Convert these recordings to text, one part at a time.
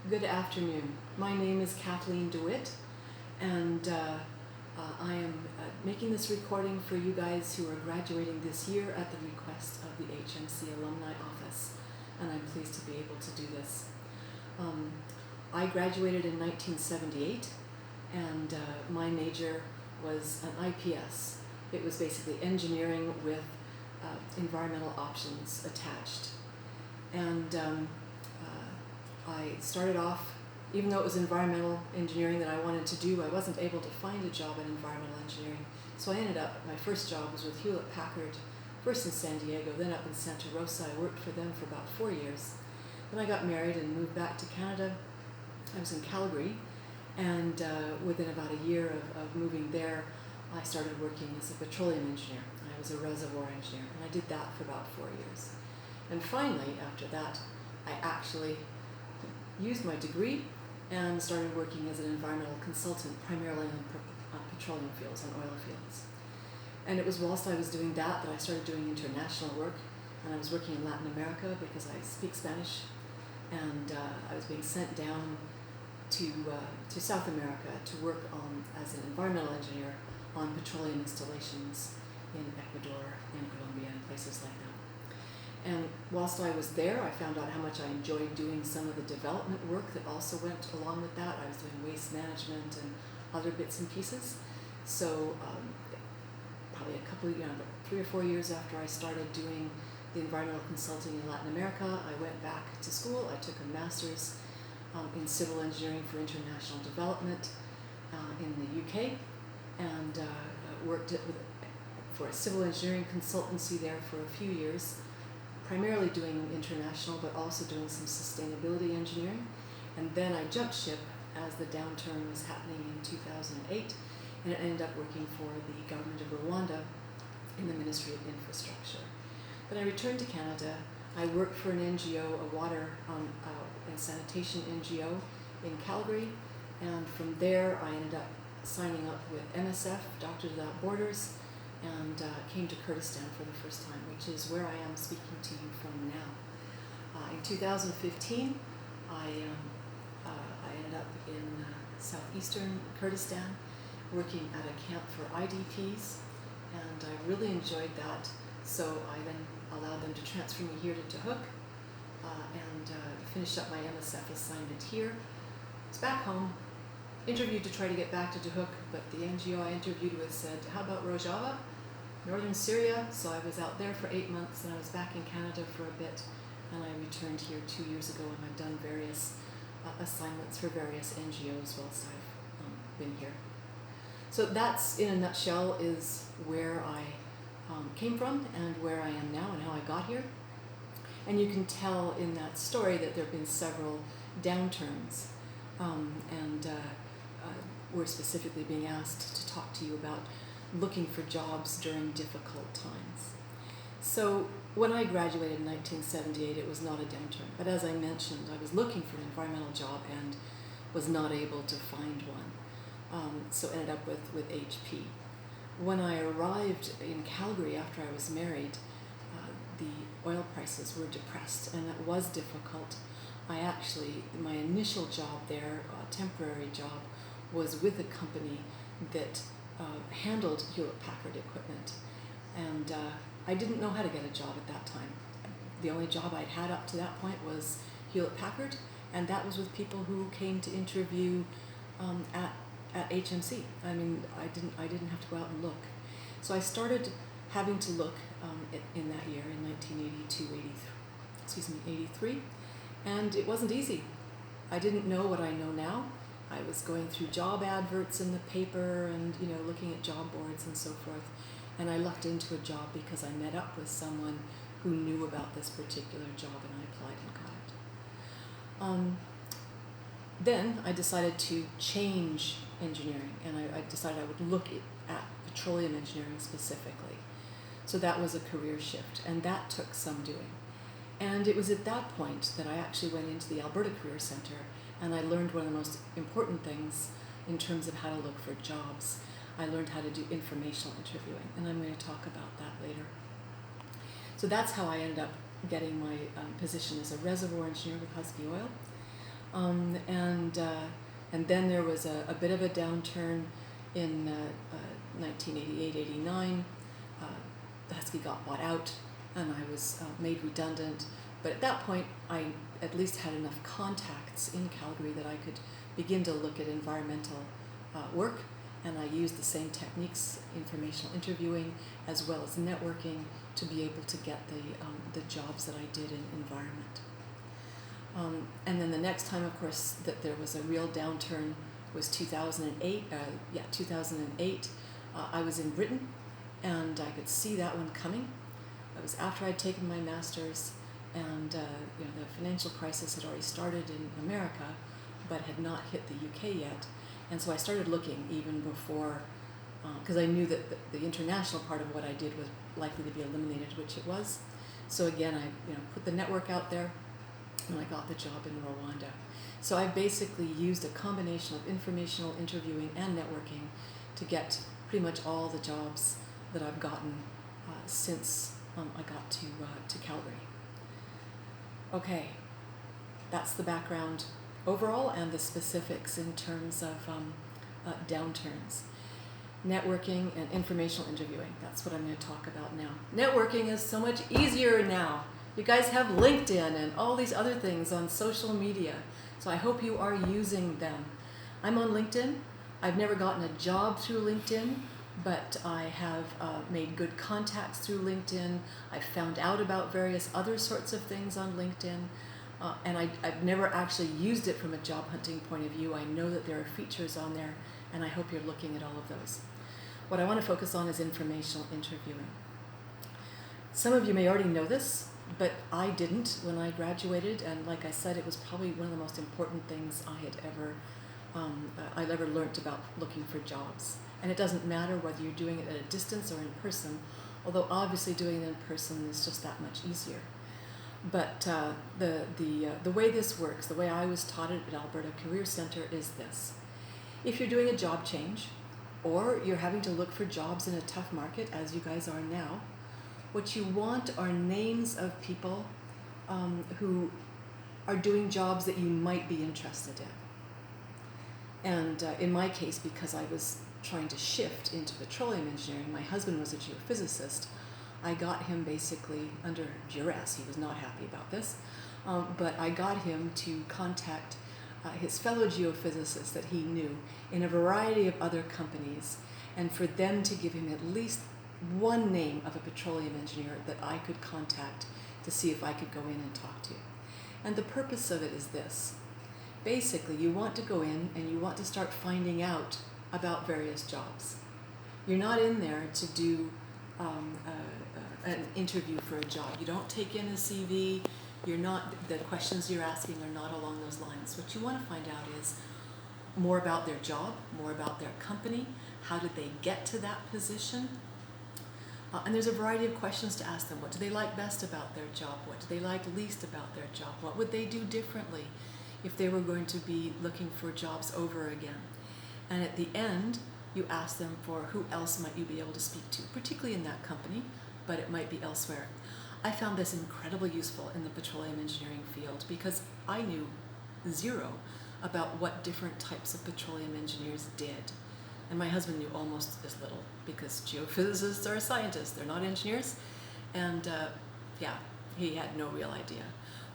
Good afternoon. My name is Kathleen DeWitt, and I am making this recording for you guys who are graduating this year at the request of the HMC Alumni Office, and I'm pleased to be able to do this. I graduated in 1978, and my major was an IPS. It was basically engineering with environmental options attached. And I started off, even though it was environmental engineering that I wanted to do, I wasn't able to find a job in environmental engineering. So I ended up, my first job was with Hewlett Packard, first in San Diego, then up in Santa Rosa. I worked for them for about 4 years. Then I got married and moved back to Canada. I was in Calgary, and within about a year of moving there, I started working as a petroleum engineer. I was a reservoir engineer, and I did that for about 4 years. And finally, after that, I actually used my degree and started working as an environmental consultant, primarily on petroleum fields, on oil fields. And it was whilst I was doing that I started doing international work, and I was working in Latin America because I speak Spanish, and I was being sent down to South America to work as an environmental engineer on petroleum installations in Ecuador and Colombia and places like that. And whilst I was there, I found out how much I enjoyed doing some of the development work that also went along with that. I was doing waste management and other bits and pieces. So probably 3 or 4 years after I started doing the environmental consulting in Latin America, I went back to school. I took a master's in civil engineering for international development in the UK, and worked for a civil engineering consultancy there for a few years, primarily doing international, but also doing some sustainability engineering. And then I jumped ship as the downturn was happening in 2008, and I ended up working for the government of Rwanda in the Ministry of Infrastructure. Then I returned to Canada. I worked for an NGO, a water and sanitation NGO in Calgary, and from there I ended up signing up with MSF, Doctors Without Borders, and came to Kurdistan for the first time, which is where I am speaking to you from now. In 2015, I ended up in southeastern Kurdistan, working at a camp for IDPs, and I really enjoyed that. So I then allowed them to transfer me here to DeWitt, and finished up my MSF assignment here. I was back home, interviewed to try to get back to DeWitt, but the NGO I interviewed with said, how about Rojava, northern Syria? So I was out there for 8 months, and I was back in Canada for a bit, and I returned here 2 years ago, and I've done various assignments for various NGOs whilst I've been here. So that's, in a nutshell, is where I came from and where I am now and how I got here. And you can tell in that story that there have been several downturns, and we're specifically being asked to talk to you about looking for jobs during difficult times. So when I graduated in 1978, it was not a downturn, but as I mentioned, I was looking for an environmental job and was not able to find one, so ended up with HP. When I arrived in Calgary after I was married, the oil prices were depressed, and it was difficult. My initial job there, a temporary job, was with a company that handled Hewlett Packard equipment, and I didn't know how to get a job at that time. The only job I'd had up to that point was Hewlett Packard, and that was with people who came to interview at HMC. I mean, I didn't have to go out and look. So I started having to look in that year, in 1983, and it wasn't easy. I didn't know what I know now. I was going through job adverts in the paper and looking at job boards and so forth, and I lucked into a job because I met up with someone who knew about this particular job, and I applied and got it. Then I decided to change engineering, and I decided I would look at petroleum engineering specifically. So that was a career shift, and that took some doing. And it was at that point that I actually went into the Alberta Career Centre, and I learned one of the most important things in terms of how to look for jobs. I learned how to do informational interviewing, and I'm going to talk about that later. So that's how I ended up getting my position as a reservoir engineer with Husky Oil. And then there was a bit of a downturn in 1988-89. Husky got bought out, and I was made redundant. But at that point, I at least had enough contacts in Calgary that I could begin to look at environmental work, and I used the same techniques, informational interviewing, as well as networking, to be able to get the jobs that I did in environment. And then the next time, of course, that there was a real downturn was 2008. 2008. I was in Britain, and I could see that one coming. It was after I'd taken my master's, and the financial crisis had already started in America, but had not hit the UK yet. And so I started looking even before, because I knew that the international part of what I did was likely to be eliminated, which it was. So again, I put the network out there, and I got the job in Rwanda. So I basically used a combination of informational interviewing and networking to get pretty much all the jobs that I've gotten since I got to Calgary. Okay, that's the background overall and the specifics in terms of downturns. Networking and informational interviewing, that's what I'm going to talk about now. Networking is so much easier now. You guys have LinkedIn and all these other things on social media, so I hope you are using them. I'm on LinkedIn. I've never gotten a job through LinkedIn, but I have made good contacts through LinkedIn. I've found out about various other sorts of things on LinkedIn, and I've never actually used it from a job hunting point of view. I know that there are features on there, and I hope you're looking at all of those. What I want to focus on is informational interviewing. Some of you may already know this, but I didn't when I graduated, and like I said, it was probably one of the most important things I ever learned about looking for jobs. And it doesn't matter whether you're doing it at a distance or in person, although obviously doing it in person is just that much easier. But the way this works, the way I was taught it at Alberta Career Centre is this. If you're doing a job change, or you're having to look for jobs in a tough market, as you guys are now, what you want are names of people who are doing jobs that you might be interested in. And in my case, because I was trying to shift into petroleum engineering, my husband was a geophysicist, I got him basically under duress. He was not happy about this, but I got him to contact his fellow geophysicists that he knew in a variety of other companies, and for them to give him at least one name of a petroleum engineer that I could contact to see if I could go in and talk to. And the purpose of it is this. Basically, you want to go in and you want to start finding out about various jobs. You're not in there to do an interview for a job. You don't take in a CV. The questions you're asking are not along those lines. What you want to find out is more about their job, more about their company, how did they get to that position? And there's a variety of questions to ask them. What do they like best about their job? What do they like least about their job? What would they do differently if they were going to be looking for jobs over again? And at the end, you ask them for who else might you be able to speak to, particularly in that company, but it might be elsewhere. I found this incredibly useful in the petroleum engineering field because I knew zero about what different types of petroleum engineers did. And my husband knew almost as little because geophysicists are scientists, they're not engineers. And he had no real idea.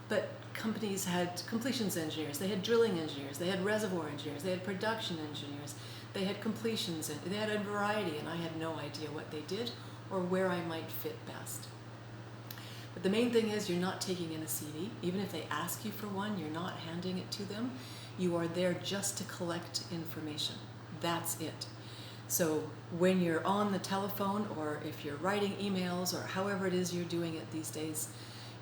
But companies had completions engineers, they had drilling engineers, they had reservoir engineers, they had production engineers, they had completions, they had a variety, and I had no idea what they did or where I might fit best. But the main thing is you're not taking in a CV. Even if they ask you for one, you're not handing it to them. You are there just to collect information. That's it. So when you're on the telephone or if you're writing emails or however it is you're doing it these days,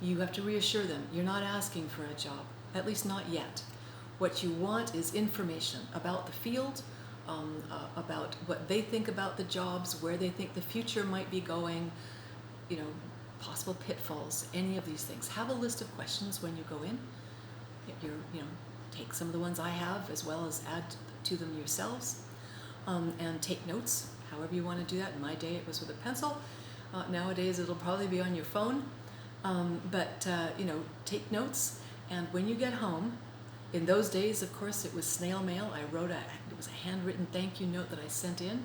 you have to reassure them you're not asking for a job, at least not yet. What you want is information about the field, about what they think about the jobs, where they think the future might be going, possible pitfalls, any of these things. Have a list of questions when you go in. Take some of the ones I have as well as add to them yourselves, and take notes, however you want to do that. In my day, it was with a pencil. Nowadays, it'll probably be on your phone. But take notes, and when you get home, In those days, of course, it was snail mail. It was a handwritten thank you note that I sent in,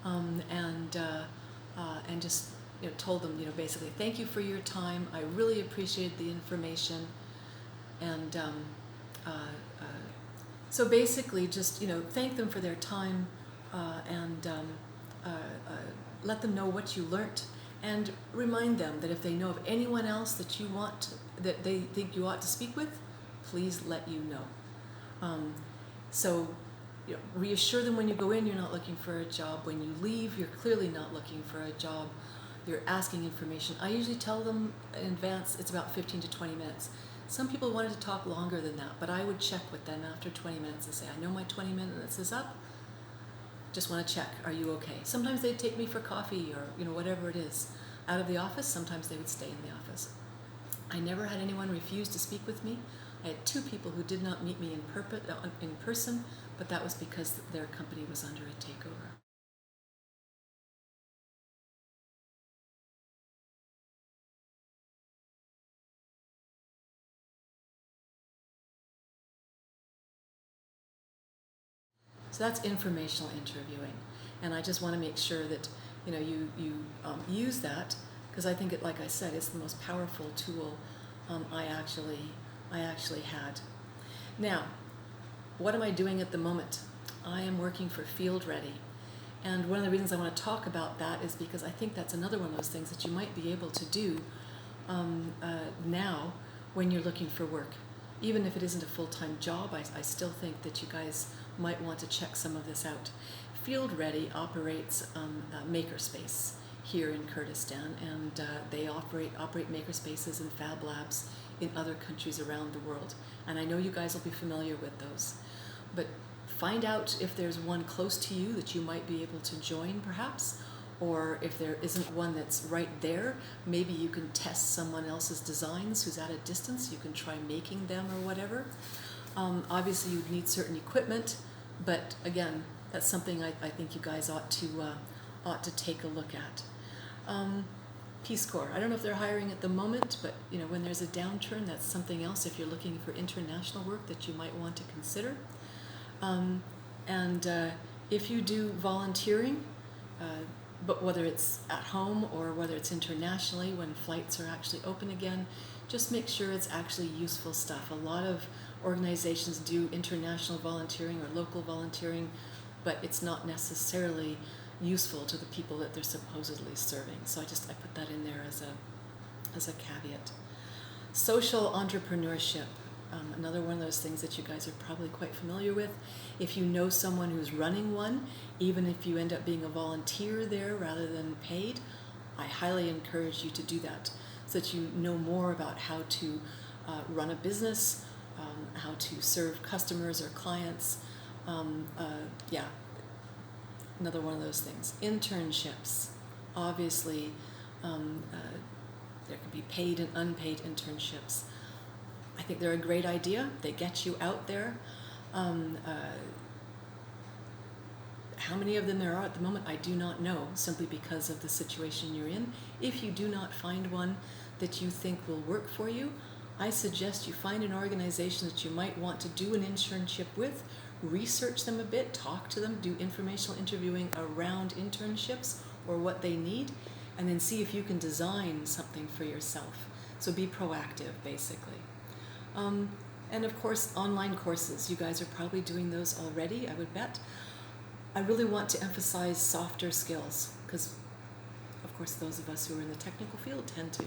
and just told them, basically, thank you for your time. I really appreciated the information, and so basically, just thank them for their time, and let them know what you learnt, and remind them that if they know of anyone else that they think you ought to speak with, please let you know. So reassure them when you go in, you're not looking for a job. When you leave, you're clearly not looking for a job. You're asking information. I usually tell them in advance it's about 15 to 20 minutes. Some people wanted to talk longer than that, but I would check with them after 20 minutes and say, I know my 20 minutes is up. Just want to check, are you okay? Sometimes they'd take me for coffee or whatever it is. Out of the office, sometimes they would stay in the office. I never had anyone refuse to speak with me. I had 2 people who did not meet me in person, but that was because their company was under a takeover. So that's informational interviewing, and I just want to make sure that you use that, because I think like I said, it's the most powerful tool I actually had. Now, what am I doing at the moment? I am working for Field Ready, and one of the reasons I want to talk about that is because I think that's another one of those things that you might be able to do now when you're looking for work. Even if it isn't a full-time job, I still think that you guys might want to check some of this out. Field Ready operates a makerspace here in Kurdistan, and they operate makerspaces and fab labs in other countries around the world. And I know you guys will be familiar with those. But find out if there's one close to you that you might be able to join, perhaps, or if there isn't one that's right there, maybe you can test someone else's designs who's at a distance. You can try making them or whatever. Obviously, you'd need certain equipment, but again, that's something I think you guys ought to take a look at. Peace Corps. I don't know if they're hiring at the moment, but when there's a downturn, that's something else if you're looking for international work that you might want to consider. And if you do volunteering, but whether it's at home or whether it's internationally when flights are actually open again, just make sure it's actually useful stuff. A lot of organizations do international volunteering or local volunteering, but it's not necessarily useful to the people that they're supposedly serving. So I put that in there as a caveat. Social entrepreneurship. Another one of those things that you guys are probably quite familiar with. If you know someone who's running one, even if you end up being a volunteer there rather than paid, I highly encourage you to do that so that you know more about how to run a business, how to serve customers or clients. Another one of those things. Internships. Obviously, there can be paid and unpaid internships. I think they're a great idea. They get you out there. How many of them there are at the moment, I do not know, simply because of the situation you're in. If you do not find one that you think will work for you, I suggest you find an organization that you might want to do an internship with, research them a bit, talk to them, do informational interviewing around internships or what they need, and then see if you can design something for yourself. So be proactive, basically. And of course, online courses. You guys are probably doing those already, I would bet. I really want to emphasize softer skills because, of course, those of us who are in the technical field tend to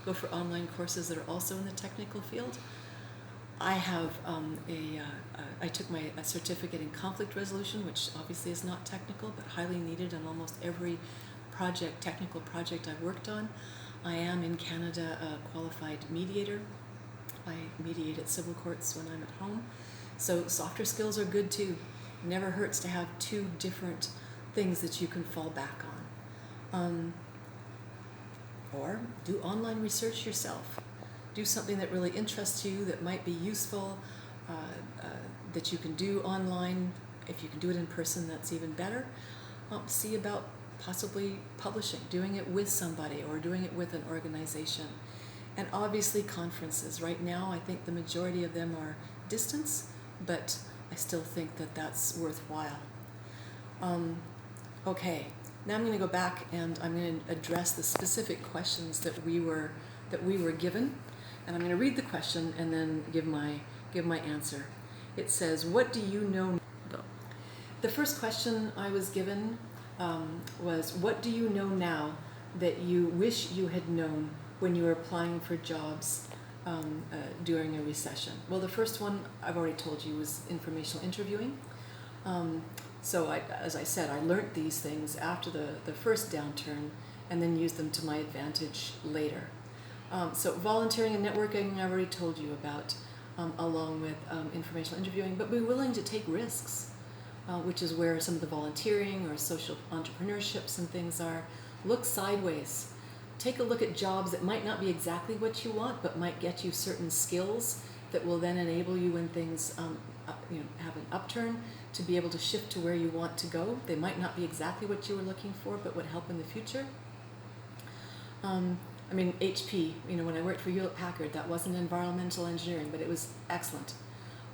go for online courses that are also in the technical field. I have I took a certificate in conflict resolution, which obviously is not technical, but highly needed on almost every technical project I've worked on. I am in Canada a qualified mediator. I mediate at civil courts when I'm at home. So softer skills are good too. It never hurts to have 2 different things that you can fall back on. Or do online research yourself. Do something that really interests you, that might be useful, that you can do online. If you can do it in person, that's even better. See about possibly publishing, doing it with somebody or doing it with an organization. And obviously conferences. Right now, I think the majority of them are distance, but I still think that that's worthwhile. Okay, now I'm going to go back and I'm going to address the specific questions that we were given, and I'm going to read the question and then give my answer. It says, "What do you know?" The first question I was given was, "What do you know now that you wish you had known when you were applying for jobs during a recession?" Well, the first one I've already told you was informational interviewing. So as I said, I learned these things after the first downturn and then used them to my advantage later. So volunteering and networking I've already told you about, along with informational interviewing, but be willing to take risks, which is where some of the volunteering or social entrepreneurships and things are. Look sideways. Take a look at jobs that might not be exactly what you want, but might get you certain skills that will then enable you when things have an upturn to be able to shift to where you want to go. They might not be exactly what you were looking for, but would help in the future. HP, when I worked for Hewlett Packard, that wasn't environmental engineering, but it was excellent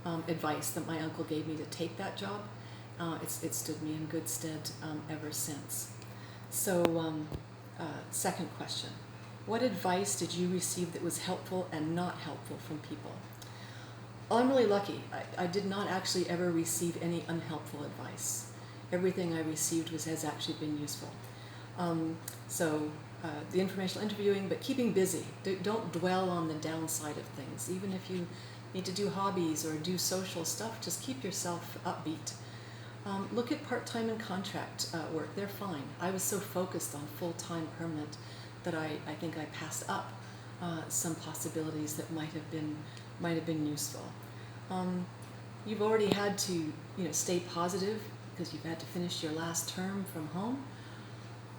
advice that my uncle gave me to take that job. It stood me in good stead ever since. So, second question. What advice did you receive that was helpful and not helpful from people? Well, I'm really lucky. I did not actually ever receive any unhelpful advice. Everything I received has actually been useful. The informational interviewing, but keeping busy. Don't dwell on the downside of things. Even if you need to do hobbies or do social stuff, just keep yourself upbeat. Look at part-time and contract work. They're fine. I was so focused on full-time permanent that I think I passed up some possibilities that might have been useful. You've already had to stay positive because you've had to finish your last term from home.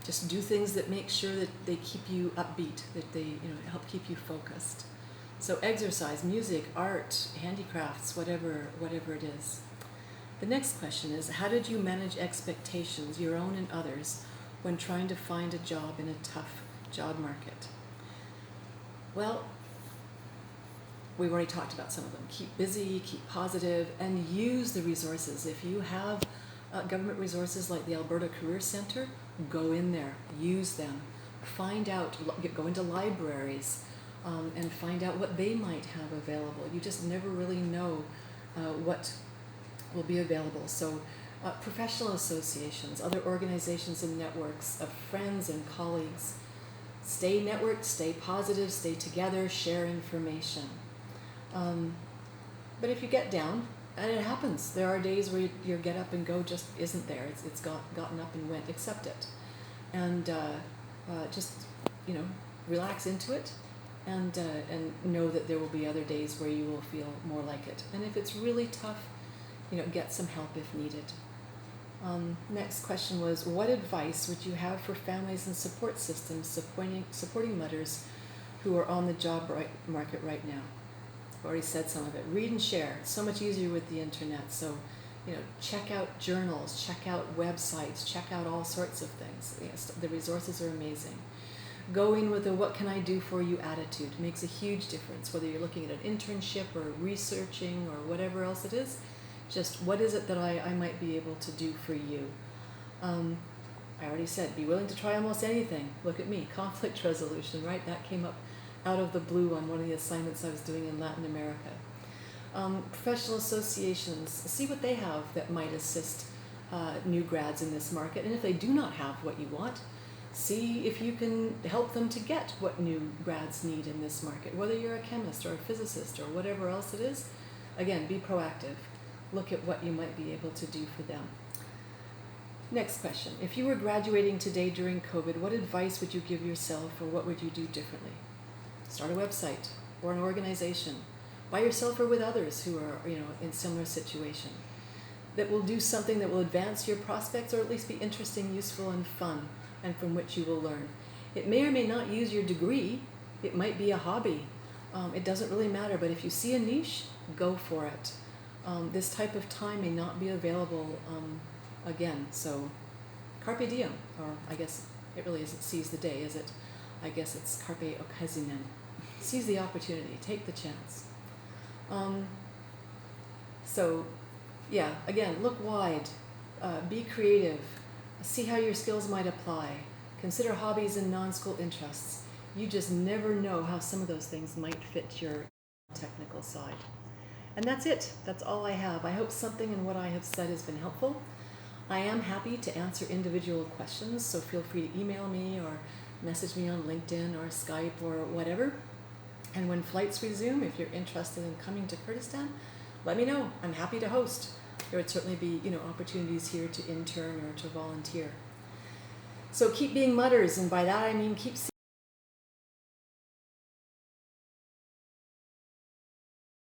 Just do things that make sure that they keep you upbeat, that they help keep you focused. So exercise, music, art, handicrafts, whatever it is. The next question is, how did you manage expectations, your own and others, when trying to find a job in a tough job market? Well, we've already talked about some of them. Keep busy, keep positive, and use the resources. If you have government resources like the Alberta Career Centre, go in there, use them. Find out, go into libraries and find out what they might have available. You just never really know what will be available. So professional associations, other organizations and networks of friends and colleagues. Stay networked, stay positive, stay together, share information. But if you get down, and it happens, there are days where your get up and go just isn't there. It's gotten up and went. Accept it, and just relax into it, and know that there will be other days where you will feel more like it. And if it's really tough, get some help if needed. Next question was, what advice would you have for families and support systems supporting mothers who are on the job market right now? I've already said some of it. Read and share. It's so much easier with the internet. So, check out journals, check out websites, check out all sorts of things. The resources are amazing. Go in with a what can I do for you attitude. It makes a huge difference, whether you're looking at an internship or researching or whatever else it is. Just what is it that I might be able to do for you? I already said, be willing to try almost anything. Look at me, conflict resolution, right? That came up out of the blue on one of the assignments I was doing in Latin America. Professional associations, see what they have that might assist new grads in this market. And if they do not have what you want, see if you can help them to get what new grads need in this market, whether you're a chemist or a physicist or whatever else it is. Again, be proactive. Look at what you might be able to do for them. Next question. If you were graduating today during COVID, what advice would you give yourself, or what would you do differently? Start a website or an organization, by yourself or with others who are in similar situation, that will do something that will advance your prospects, or at least be interesting, useful, and fun, and from which you will learn. It may or may not use your degree. It might be a hobby. It doesn't really matter, but if you see a niche, go for it. This type of time may not be available again, so carpe diem, or I guess it really isn't seize the day, is it? I guess it's carpe occasionem. Seize the opportunity, take the chance. So, yeah, again, look wide, be creative, see how your skills might apply, consider hobbies and non-school interests. You just never know how some of those things might fit your technical side. And that's it. That's all I have. I hope something in what I have said has been helpful. I am happy to answer individual questions, so feel free to email me or message me on LinkedIn or Skype or whatever. And when flights resume, if you're interested in coming to Kurdistan, let me know. I'm happy to host. There would certainly be, opportunities here to intern or to volunteer. So keep being mutters, and by that I mean keep